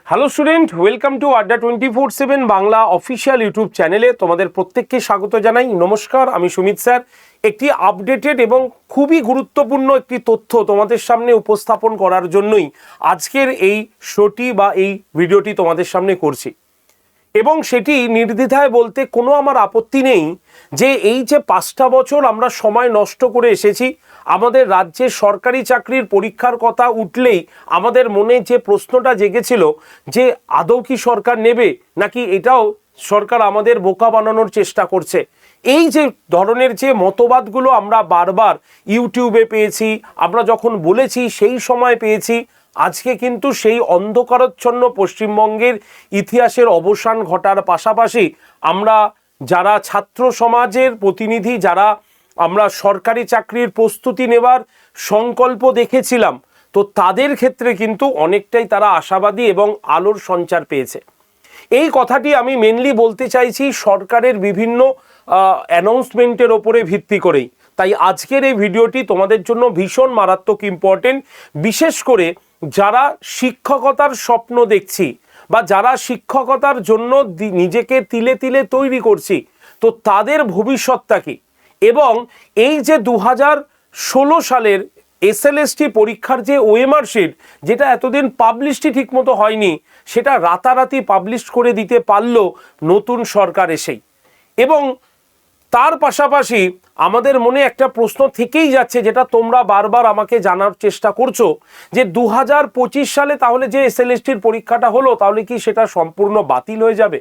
Hello student, welcome to আড্ডা 24/7 Bangla official YouTube চ্যানেলে তোমাদের প্রত্যেককে স্বাগত জানাই। নমস্কার, আমি সুমিত স্যার। একটি আপডেটেড এবং খুবই গুরুত্বপূর্ণ একটি তথ্য তোমাদের সামনে উপস্থাপন করার জন্যই আজকের এই শোটি বা এই ভিডিওটি তোমাদের সামনে করছি, এবং সেটি নির্দ্বিধায় বলতে কোনো আমার আপত্তি নেই যে এই যে 5টা বছর আমরা সময় নষ্ট করে এসেছি, আমাদের রাজ্যে সরকারি চাকরির পরীক্ষার কথা উঠলেই আমাদের মনে যে প্রশ্নটা জেগেছিল যে আদৌ কি সরকার নেবে, নাকি এটাও সরকার আমাদের বোকা বানানোর চেষ্টা করছে। এই যে ধরনের যে মতবাদগুলো আমরা বারবার ইউটিউবে পেয়েছি, আমরা যখন বলেছি সেই সময় পেয়েছি, আজকে কিন্তু সেই অন্ধকারাচ্ছন্ন পশ্চিমবঙ্গের ইতিহাসের অবসান ঘটার পাশাপাশি আমরা যারা ছাত্র সমাজের প্রতিনিধি, যারা আমরা সরকারি চাকরির প্রস্তুতি নেবার সংকল্প দেখেছিলাম, তো তাদের ক্ষেত্রে কিন্তু অনেকটাই তারা আশাবাদী এবং আলোর সঞ্চার পেয়েছে। এই কথাটি আমি মেনলি বলতে চাইছি সরকারের বিভিন্ন অ্যানাউন্সমেন্টের ওপরে ভিত্তি করেই। তাই আজকের এই ভিডিওটি তোমাদের জন্য ভীষণ মারাত্মক ইম্পর্টেন্ট, বিশেষ করে যারা শিক্ষকতার স্বপ্ন দেখছি বা যারা শিক্ষকতার জন্য নিজেকে তিলে তিলে তৈরি করছি, তো তাদের ভবিষ্যৎটা কি। এবং এই যে 2016 সালের এসএলএসটি পরীক্ষার যে ওএমআর শিট, যেটা এতদিন পাবলিশটি ঠিকমতো হয়নি, সেটা রাতারাতি পাবলিশ করে দিতে পারল নতুন সরকার এসেই। এবং তার পাশাপাশি আমাদের মনে একটা প্রশ্ন থেকেই যাচ্ছে, যেটা তোমরা বারবার আমাকে জানার চেষ্টা করছো, যে 2025 সালে তাহলে যে এসএলএসটির পরীক্ষাটা হলো, তাহলে কি সেটা সম্পূর্ণ বাতিল হয়ে যাবে,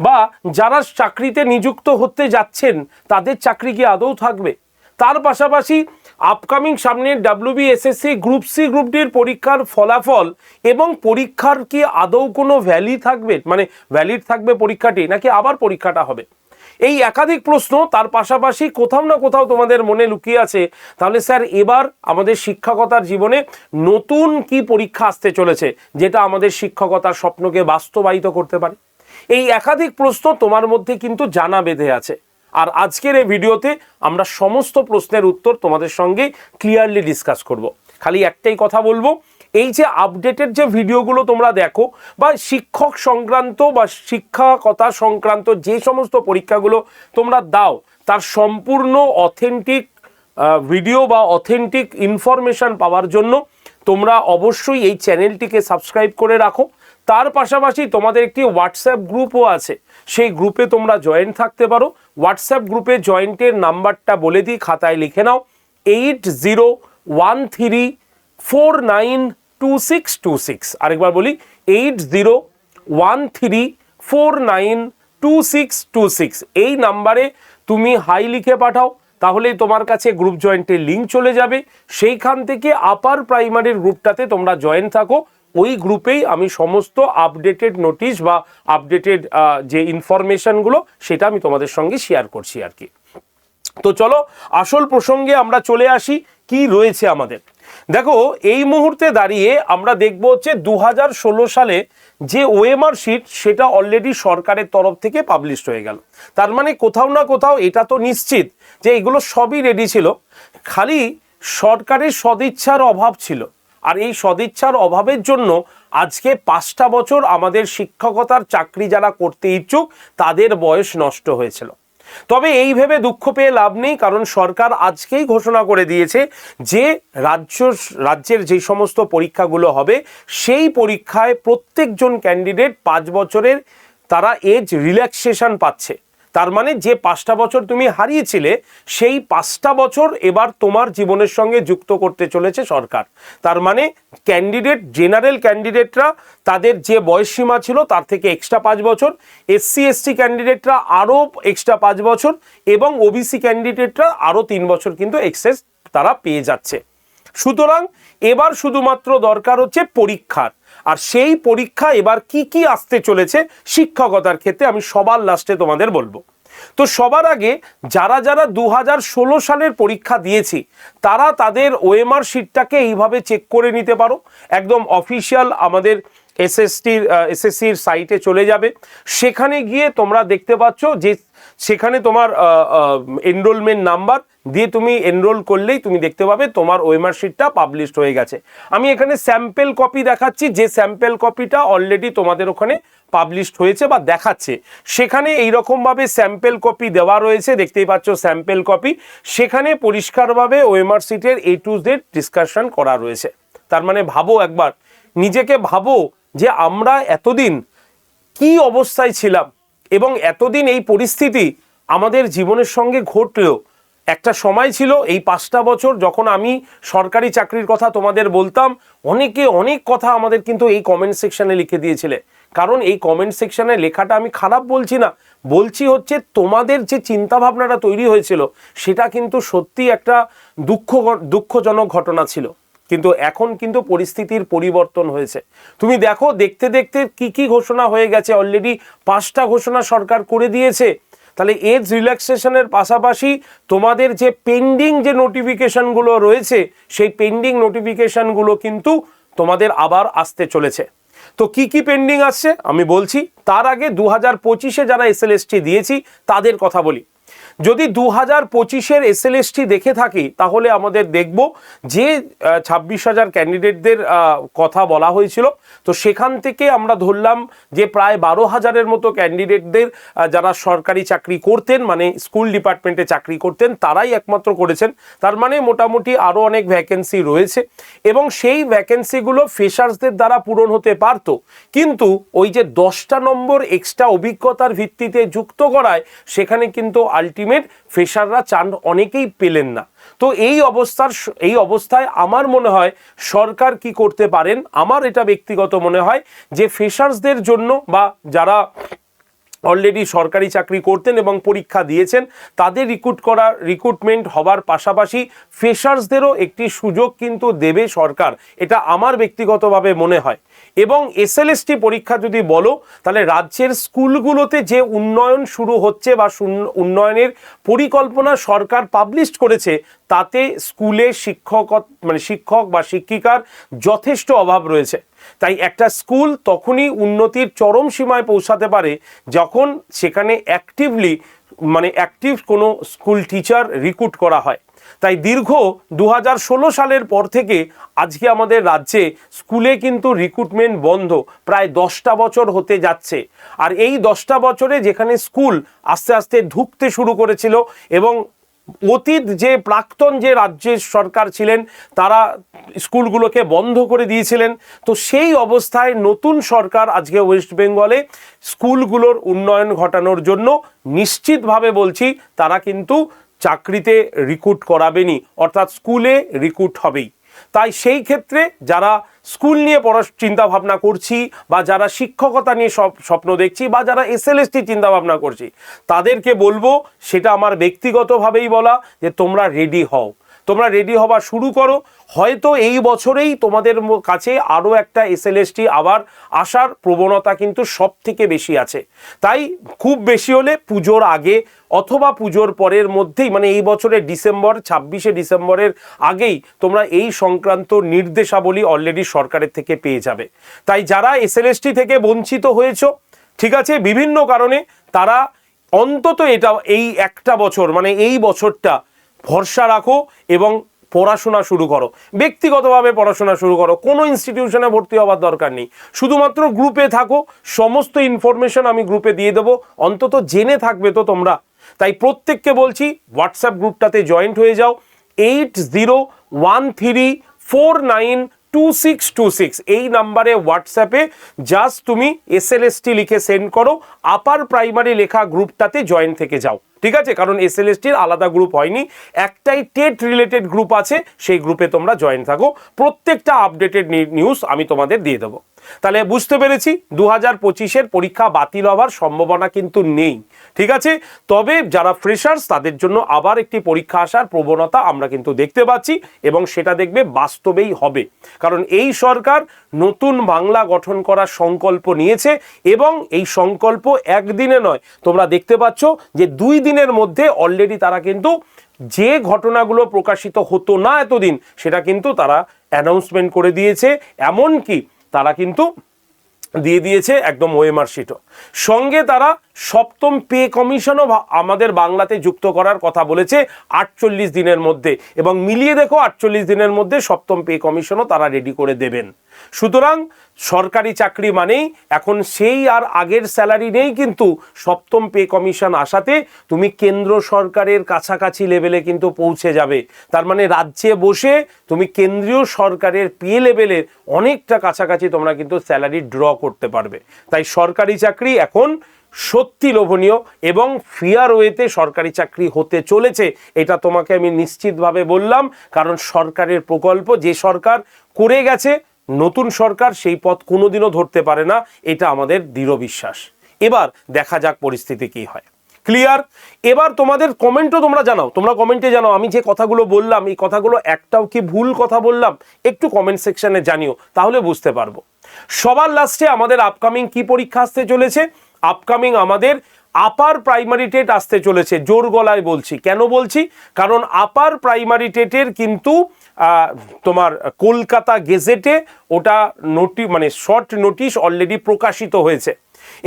বা যারা চাকরিতে নিযুক্ত হতে যাচ্ছেন তাদের চাকরি কি আদৌ থাকবে। তার পাশাপাশি আপকামিং সামনের WBSSC গ্রুপ সি গ্রুপ ডির পরীক্ষার ফলাফল এবং পরীক্ষার কি আদৌ কোনো ভ্যালিড থাকবে, মানে ভ্যালিড থাকবে পরীক্ষাটি, নাকি আবার পরীক্ষাটা হবে। এই একাধিক প্রশ্ন, তার পাশাপাশি কোথাও না কোথাও তোমাদের মনে লুকিয়ে আছে তাহলে স্যার এবার আমাদের শিক্ষকতার জীবনে নতুন কি পরীক্ষা আসতে চলেছে, যেটা আমাদের শিক্ষকতার স্বপ্নকে বাস্তবায়িত করতে পারে। এই একাধিক প্রশ্ন তোমার মধ্যে কিন্তু জানা বেঁধে আছে, আর আজকের এই ভিডিওতে আমরা সমস্ত প্রশ্নের উত্তর তোমাদের সঙ্গে ক্লিয়ারলি ডিসকাস করব। খালি একটাই কথা বলবো, এই যে আপডেটেড যে ভিডিওগুলো তোমরা দেখো, বা শিক্ষক সংক্রান্ত বা শিক্ষকতা সংক্রান্ত যে সমস্ত পরীক্ষাগুলো তোমরা দাও, তার সম্পূর্ণ অথেন্টিক ভিডিও বা অথেন্টিক ইনফরমেশন পাওয়ার জন্য তোমরা অবশ্যই এই চ্যানেলটিকে সাবস্ক্রাইব করে রাখো। তার পাশাপাশি তোমাদের একটি হোয়াটসঅ্যাপ গ্রুপও আছে, সেই গ্রুপে তোমরা জয়েন থাকতে পারো। হোয়াটসঅ্যাপ গ্রুপে জয়েন্টের নাম্বারটা বলে দিই, খাতায় লিখে নাও, 8013492626। আরেকবার বলি, 8013492626। এই নাম্বারে তুমি হাই লিখে পাঠাও, তাহলেই তোমার কাছে গ্রুপ জয়েন্টের লিঙ্ক চলে যাবে। সেইখান থেকে আপার প্রাইমারির গ্রুপটাতে তোমরা জয়েন থাকো। ওই গ্রুপেই আমি সমস্ত আপডেটেড নোটিশ বা আপডেটেড যে ইনফরমেশনগুলো সেটা আমি তোমাদের সঙ্গে শেয়ার করছি আর কি। তো চলো আসল প্রসঙ্গে আমরা চলে আসি, কি রয়েছে আমাদের। দেখো, এই মুহূর্তে দাঁড়িয়ে আমরা দেখব হচ্ছে 2016 সালে যে ওএমআর শিট, সেটা অলরেডি সরকারের তরফ থেকে পাবলিশড হয়ে গেল। তার মানে কোথাও না কোথাও এটা তো নিশ্চিত যে এগুলো সবই রেডি ছিল, খালি সরকারের সদিচ্ছার অভাব ছিল। আর এই সদিচ্ছার অভাবের জন্য আজকে 5টা বছর আমাদের শিক্ষকতার চাকরি যারা করতে ইচ্ছুক তাদের বয়স নষ্ট হয়েছিল। তবে এই ভেবে দুঃখ পেয়ে লাভ নেই, কারণ সরকার আজকেই ঘোষণা করে দিয়েছে যে রাজ্যের যে সমস্ত পরীক্ষাগুলো হবে, সেই পরীক্ষায় প্রত্যেকজন ক্যান্ডিডেট 5 বছরের তারা এজ রিল্যাক্সেশন পাচ্ছে। তার মানে যে 5টা বছর তুমি হারিয়েছিলে, সেই 5টা বছর এবার তোমার জীবনের সঙ্গে যুক্ত করতে চলেছে সরকার। তার মানে ক্যান্ডিডেট, জেনারেল ক্যান্ডিডেটরা তাদের যে বয়সসীমা ছিল তার থেকে এক্সট্রা 5 বছর, SC ST ক্যান্ডিডেটরা আরও এক্সট্রা 5 বছর, এবং OBC ক্যান্ডিডেটরা আরও 3 বছর কিন্তু এক্সেস তারা পেয়ে যাচ্ছে। সুতরাং এবার শুধুমাত্র দরকার হচ্ছে পরীক্ষার, আর সেই পরীক্ষা এবার কি কি আসতে চলেছে শিক্ষকতার ক্ষেত্রে আমি সবার লাস্টে তোমাদের বলবো। তো সবার আগে যারা যারা 2016 সালের পরীক্ষা দিয়েছি, তারা তাদের ওএমআর শিটটাকে এইভাবে চেক করে নিতে পারো। একদম অফিসিয়াল আমাদের এসএসসির সাইটে চলে যাবে। সেখানে গিয়ে তোমরা দেখতে পাচ্ছ যে সেখানে তোমার এনরোলমেন্ট নাম্বার দিয়ে তুমি এনরোল করলেই তুমি দেখতে পাবে তোমার ওএমআর শিটটা পাবলিশড হয়ে গেছে। আমি এখানে স্যাম্পল কপি দেখাচ্ছি, যে স্যাম্পল কপিটা অলরেডি তোমাদের ওখানে পাবলিশড হয়েছে বা দেখাচ্ছে। সেখানে এইরকমভাবে স্যাম্পল কপি দেওয়া রয়েছে, দেখতেই পাচ্ছ স্যাম্পল কপি। সেখানে পরিষ্কারভাবে ওএমআর শিটের A to Z ডিসকাশন করা রয়েছে। তার মানে ভাবো একবার, নিজেকে ভাবো যে আমরা এতদিন কি অবস্থায় ছিলাম এবং এতদিন এই পরিস্থিতি আমাদের জীবনের সঙ্গে ঘটলো। একটা সময় ছিল এই 5টা বছর যখন আমি সরকারি চাকরির কথা তোমাদের বলতাম, অনেকে অনেক কথা আমাদের কিন্তু এই কমেন্ট সেকশনে লিখে দিয়েছিলে। কারণ এই কমেন্ট সেকশনে লেখাটা আমি খারাপ বলছি না, বলছি হচ্ছে তোমাদের যে চিন্তাভাবনাটা তৈরি হয়েছিল সেটা কিন্তু সত্যি একটা দুঃখজনক ঘটনা ছিল। কিন্তু এখন কিন্তু পরিস্থিতির পরিবর্তন হয়েছে। তুমি দেখো, দেখতে দেখতে কি ঘোষণা হয়ে গেছে, অলরেডি 5টা ঘোষণা সরকার করে দিয়েছে। তাহলে এজ রিল্যাক্সেশনের পাশাপাশি তোমাদের যে পেন্ডিং যে নোটিফিকেশনগুলো রয়েছে সেই পেন্ডিং নোটিফিকেশনগুলো কিন্তু তোমাদের আবার আসতে চলেছে। তো কি পেন্ডিং আসছে আমি বলছি, তার আগে 2025-এ যারা এসএলএসটি দিয়েছি তাদের কথা বলি। যদি 2025-এর এসএলএসটি দেখে থাকি তাহলে আমাদের দেখব যে 26,000 ক্যান্ডিডেটদের কথা বলা হয়েছিল। তো সেখান থেকে আমরা ধরলাম যে প্রায় 12,000-এর মতো ক্যান্ডিডেটদের যারা সরকারি চাকরি করতেন, মানে স্কুল ডিপার্টমেন্টে চাকরি করতেন, তারাই একমাত্র করেছেন। তার মানে মোটামুটি আরও অনেক ভ্যাকেন্সি রয়েছে এবং সেই ভ্যাকেন্সিগুলো ফ্রেশার্সদের দ্বারা পূরণ হতে পারত, কিন্তু ওই যে 10টা নম্বর এক্সট্রা অভিজ্ঞতার ভিত্তিতে যুক্ত করায় সেখানে কিন্তু আলটিমেট ফ্রেশাররা চান অনেকেই পেলেন না। তো এই অবস্থায় আমার মনে হয় সরকার কি করতে পারেন, আমার এটা ব্যক্তিগত মনে হয় যে ফ্রেশার্সদের জন্য বা যারা অলরেডি সরকারি চাকরি করতেন এবং পরীক্ষা দিয়েছেন তাদের রিক্রুটমেন্ট হবার পাশাপাশি ফ্রেশার্সদেরও একটি সুযোগ কিন্তু দেবে সরকার, এটা আমার ব্যক্তিগতভাবে মনে হয়। এবং এসএলএসটি পরীক্ষা যদি বলো তাহলে রাজ্যের স্কুলগুলোতে যে উন্নয়ন শুরু হচ্ছে বা উন্নয়নের পরিকল্পনা সরকার পাবলিশ করেছে তাতে স্কুলে শিক্ষক বা শিক্ষিকার যথেষ্ট অভাব রয়েছে। তাই একটা স্কুল তখনই উন্নতির চরম সীমায় পৌঁছাতে পারে যখন সেখানে অ্যাক্টিভ কোনো স্কুল টিচার রিক্রুট করা হয়। তাই দীর্ঘ 2016 সালের পর থেকে আজকে আমাদের রাজ্যে স্কুলে কিন্তু রিক্রুটমেন্ট বন্ধ, প্রায় 10টা বছর হতে যাচ্ছে। আর এই 10টা বছরে যেখানে স্কুল আস্তে আস্তে ঢুকতে শুরু করেছিল এবং অতীত যে প্রাক্তন যে রাজ্যের সরকার ছিলেন তারা স্কুলগুলোকে বন্ধ করে দিয়েছিলেন, তো সেই অবস্থায় নতুন সরকার আজকে ওয়েস্ট বেঙ্গলে স্কুলগুলোর উন্নয়ন ঘটানোর জন্য নিশ্চিতভাবে বলছি তারা কিন্তু চাকরিতে রিক্রুট করাবেনি, অর্থাৎ স্কুলে রিক্রুট হবেই। তাই সেই ক্ষেত্রে যারা স্কুল নিয়ে চিন্তা ভাবনা করছি বা যারা শিক্ষকতা নিয়ে স্বপ্ন দেখছি বা যারা এসএলএসটি চিন্তা ভাবনা করছি তাদেরকে বলবো, সেটা আমার ব্যক্তিগতভাবেই বলা, যে তোমরা রেডি হও, তোমরা রেডি হওয়া শুরু করো। হয়তো এই বছরেই তোমাদের কাছে আরও একটা এসএলএসটি আবার আসার প্রবণতা কিন্তু সব থেকে বেশি আছে। তাই খুব বেশি হলে পুজোর আগে অথবা পুজোর পরের মধ্যেই, মানে এই বছরের 26শে ডিসেম্বরের আগেই তোমরা এই সংক্রান্ত নির্দেশাবলী অলরেডি সরকারের থেকে পেয়ে যাবে। তাই যারা এসএলএসটি থেকে বঞ্চিত হয়েছো, ঠিক আছে, বিভিন্ন কারণে, তারা অন্তত এই একটা বছর, মানে এই বছরটা ভরসা রাখো এবং পড়াশোনা শুরু করো, ব্যক্তিগতভাবে পড়াশোনা শুরু করো, কোনো ইনস্টিটিউশনে ভর্তি হওয়ার দরকার নেই, শুধুমাত্র গ্রুপে থাকো, সমস্ত ইনফরমেশন আমি গ্রুপে দিয়ে দেবো, অন্তত জেনে থাকবে তো তোমরা। তাই প্রত্যেককে বলছি হোয়াটসঅ্যাপ গ্রুপটাতে জয়েন্ট হয়ে যাও, 8013492626 এই নাম্বারে হোয়াটসঅ্যাপে জাস্ট তুমি এসএলএসটি লিখে সেন্ড করো, আপার প্রাইমারি লেখা গ্রুপটাতে জয়েন্ট থেকে যাও, ঠিক আছে? কারণ এসএলএসটির আলাদা গ্রুপ হয়নি, একটাই টেট রিলেটেড গ্রুপ আছে, সেই গ্রুপে তোমরা জয়েন থাকো, প্রত্যেকটা আপডেটেড নিউজ আমি তোমাদের দিয়ে দেবো। তাহলে বুঝতে পেরেছি 2025-এর পরীক্ষা বাতিল হওয়ার সম্ভাবনা কিন্তু নেই, ঠিক আছে? তবে যারা ফ্রেশার্স তাদের জন্য আবার একটি পরীক্ষা আসার প্রবণতা আমরা কিন্তু দেখতে পাচ্ছি এবং সেটা দেখবে বাস্তবেই হবে, কারণ এই সরকার নতুন বাংলা গঠন করার সংকল্প নিয়েছে এবং এই সংকল্প একদিনে নয়, তোমরা দেখতে পাচ্ছ যে 2 দিনের মধ্যে অলরেডি তারা কিন্তু যে ঘটনাগুলো প্রকাশিত হতো না এতদিন সেটা কিন্তু তারা অ্যানাউন্সমেন্ট করে দিয়েছে। এমনকি তারা কিন্তু দিয়ে দিয়েছে একদম ওএমআর শিটও। সঙ্গে তারা সপ্তম পে কমিশনও আমাদের বাংলাতে যুক্ত করার কথা বলেছে 48 দিনের মধ্যে, এবং মিলিয়ে দেখো 48 দিনের মধ্যে সপ্তম পে কমিশনও তারা রেডি করে দেবেন। সুতরাং সরকারি চাকরি মানেই এখন সেই আর আগের স্যালারি নেই, কিন্তু সপ্তম পে কমিশন আসাতে তুমি কেন্দ্র সরকারের কাছাকাছি লেভেলে কিন্তু পৌঁছে যাবে। তার মানে রাজ্যে বসে তুমি কেন্দ্রীয় সরকারের পে লেভেলের অনেকটা কাছাকাছি তোমরা কিন্তু স্যালারি ড্র করতে পারবে। তাই সরকারি চাকরি এখন সত্যি লোভনীয় এবং ফেয়ার ওয়েতে সরকারি চাকরি হতে চলেছে, এটা তোমাকে আমি নিশ্চিতভাবে বললাম। কারণ সরকারের প্রকল্প যে সরকার করে গেছে, নতুন সরকার সেই পথ কোনোদিনও ধরতে পারে না, এটা আমাদের দৃঢ় বিশ্বাস। এবার দেখা যাক পরিস্থিতি কি হয়। ক্লিয়ার? এবার তোমাদের কমেন্টও তোমরা জানাও, তোমরা কমেন্টে জানাও আমি যে কথাগুলো বললাম এই কথাগুলো একটাও কি ভুল কথা বললাম, একটু কমেন্ট সেকশনে জানিও, তাহলে বুঝতে পারবো। সবার লাস্টে আমাদের আপকামিং কি পরীক্ষা আসতে চলেছে? আপকামিং আমাদের আপার প্রাইমারি টেট আসতে চলেছে। জোর গলায় বলছি, কেন বলছি? কারণ আপার প্রাইমারি টেটের কিন্তু তোমার কলকাতা গেজেটে ওটা মানে শর্ট নোটিশ অলরেডি প্রকাশিত হয়েছে,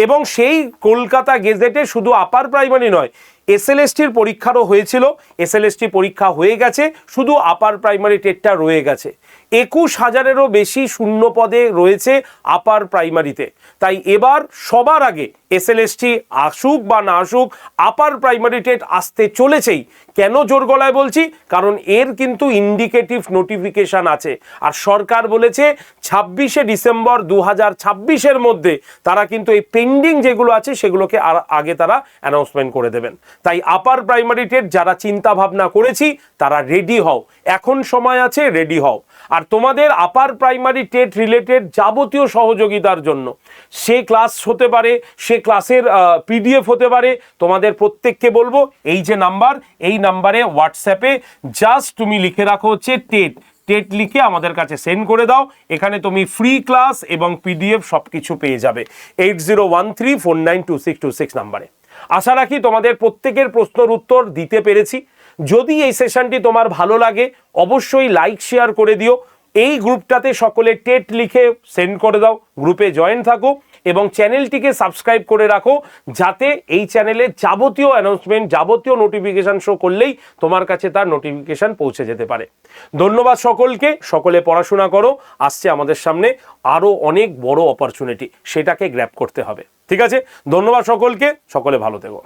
এবং সেই কলকাতা গেজেটে শুধু আপার প্রাইমারি নয়, এসএলএসটির পরীক্ষারও হয়েছিল, এসএলএসটি পরীক্ষা হয়ে গেছে, শুধু আপার প্রাইমারি টেটটা রয়ে গেছে। 21,000-এরও বেশি শূন্য পদে রয়েছে আপার প্রাইমারিতে। তাই এবার সবার আগে এসএলএসটি আসুক বা না আসুক, আপার প্রাইমারি টেট আসতে চলেছেই। কেন জোর গলায় বলছি? কারণ এর কিন্তু ইন্ডিকেটিভ নোটিফিকেশান আছে, আর সরকার বলেছে 26শে ডিসেম্বর 2026-এর মধ্যে তারা কিন্তু এই পেন্ডিং যেগুলো আছে সেগুলোকে আর আগে তারা অ্যানাউন্সমেন্ট করে দেবেন। তাই আপার প্রাইমারি টেট যারা চিন্তা ভাবনা করেছি তারা রেডি হও, এখন সময় আছে, রেডি হও। আর তোমাদের আপার প্রাইমারি টেট রিলেটেড যাবতীয় সহযোগিতার জন্য সে ক্লাস হতে পারে, সে ক্লাসের পিডিএফ হতে পারে, তোমাদের প্রত্যেককে বলবো এই যে নাম্বার, এই নাম্বারে হোয়াটসঅ্যাপে জাস্ট তুমি লিখে রাখো হচ্ছে টেট লিখে আমাদের কাছে সেন্ড করে দাও। এখানে তুমি ফ্রি ক্লাস এবং পিডিএফ সব কিছু পেয়ে যাবে 8013492626 নাম্বারে। আশা রাখি তোমাদের প্রত্যেকের প্রশ্নের উত্তর দিতে পেরেছি। যদি এই সেশনটি তোমার ভালো লাগে অবশ্যই লাইক শেয়ার করে দিও। এই গ্রুপটাতে সকলে টেট লিখে সেন্ড করে দাও, গ্রুপে জয়েন থাকো এবং চ্যানেলটিকে সাবস্ক্রাইব করে রাখো, যাতে এই চ্যানেলে যাবতীয় অ্যানাউন্সমেন্ট, যাবতীয় নোটিফিকেশান শো করলেই তোমার কাছে তার নোটিফিকেশান পৌঁছে যেতে পারে। ধন্যবাদ সকলকে, সকলে পড়াশোনা করো। আসছে আমাদের সামনে আরও অনেক বড় অপরচুনিটি, সেটাকে গ্র্যাব করতে হবে। ঠিক আছে, ধন্যবাদ সকলকে, সকলে ভালো থেকো।